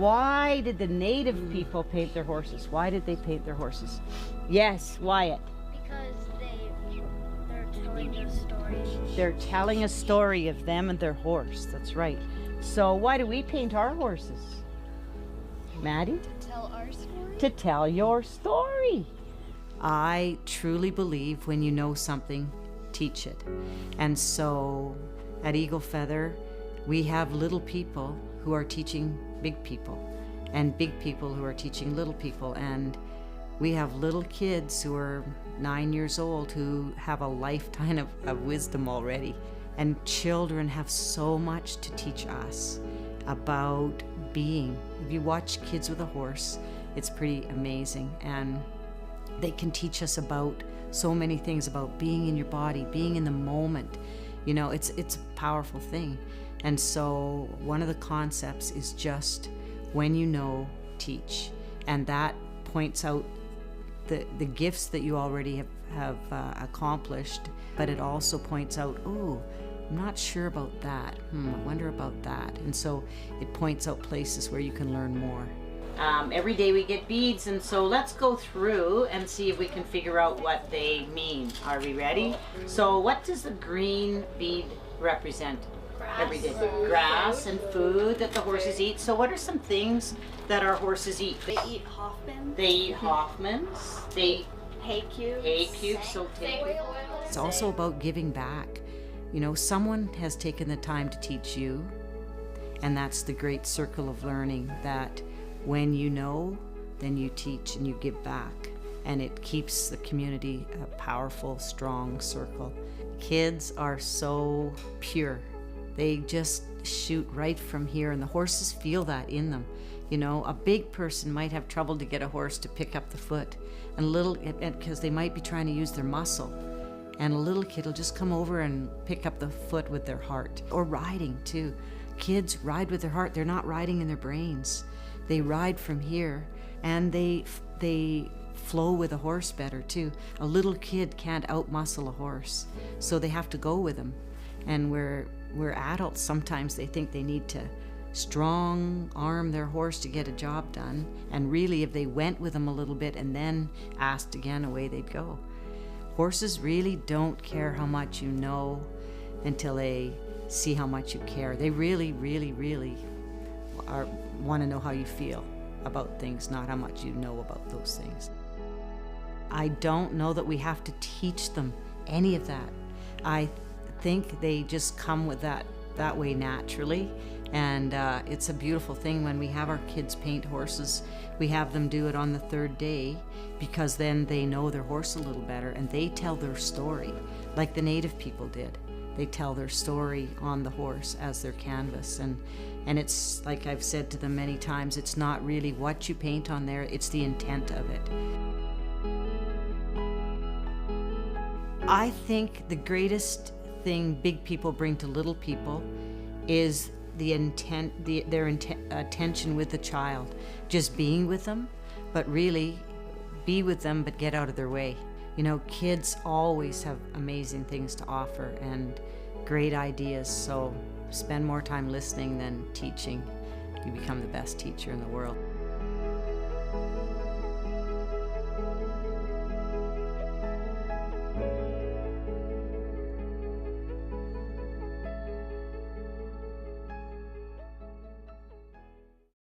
Why did the native people paint their horses? Why did they paint their horses? Yes, Wyatt. Because they're telling a story. They're telling a story of them and their horse. That's right. So why do we paint our horses? Maddie? To tell our story? To tell your story. I truly believe when you know something, teach it. And so at Eagle Feather, we have little people who are teaching big people, and big people who are teaching little people. And we have little kids who are 9 years old who have a lifetime of wisdom already. And children have so much to teach us about being. If you watch Kids with a Horse, it's pretty amazing. And they can teach us about so many things, about being in your body, being in the moment. You know, it's a powerful thing. And so one of the concepts is just when you know, teach. And that points out the gifts that you already have accomplished, but it also points out, oh, I'm not sure about that. I wonder about that. And so it points out places where you can learn more. Every day we get beads, and so let's go through and see if we can figure out what they mean. Are we ready? So what does the green bead represent? Grass. Every day? Grass and food that the horses eat. So what are some things that our horses eat? They eat Hoffman. They eat Hoffmans. They eat hay cubes. hay cubes. So it's also about giving back. You know, someone has taken the time to teach you, and that's the great circle of learning, that when you know, then you teach and you give back, and it keeps the community a powerful, strong circle. Kids are so pure. They just shoot right from here, and the horses feel that in them. You know, a big person might have trouble to get a horse to pick up the foot, because they might be trying to use their muscle. And a little kid will just come over and pick up the foot with their heart. Or riding too. Kids ride with their heart. They're not riding in their brains. They ride from here, and they flow with a horse better too. A little kid can't outmuscle a horse, so they have to go with him. And we're adults, sometimes they think they need to strong arm their horse to get a job done, and really if they went with them a little bit and then asked again, away they'd go. Horses really don't care how much you know until they see how much you care. They really, really, really want to know how you feel about things, not how much you know about those things. I don't know that we have to teach them any of that. I think they just come with that way naturally, and it's a beautiful thing when we have our kids paint horses. We have them do it on the third day, because then they know their horse a little better, and they tell their story like the native people did. They tell their story on the horse as their canvas, and it's like I've said to them many times, it's not really what you paint on there, it's the intent of it. I think the greatest thing big people bring to little people is the intent, their attention with the child, just being with them, but really be with them, but get out of their way. You know, kids always have amazing things to offer and great ideas, so spend more time listening than teaching. You become the best teacher in the world.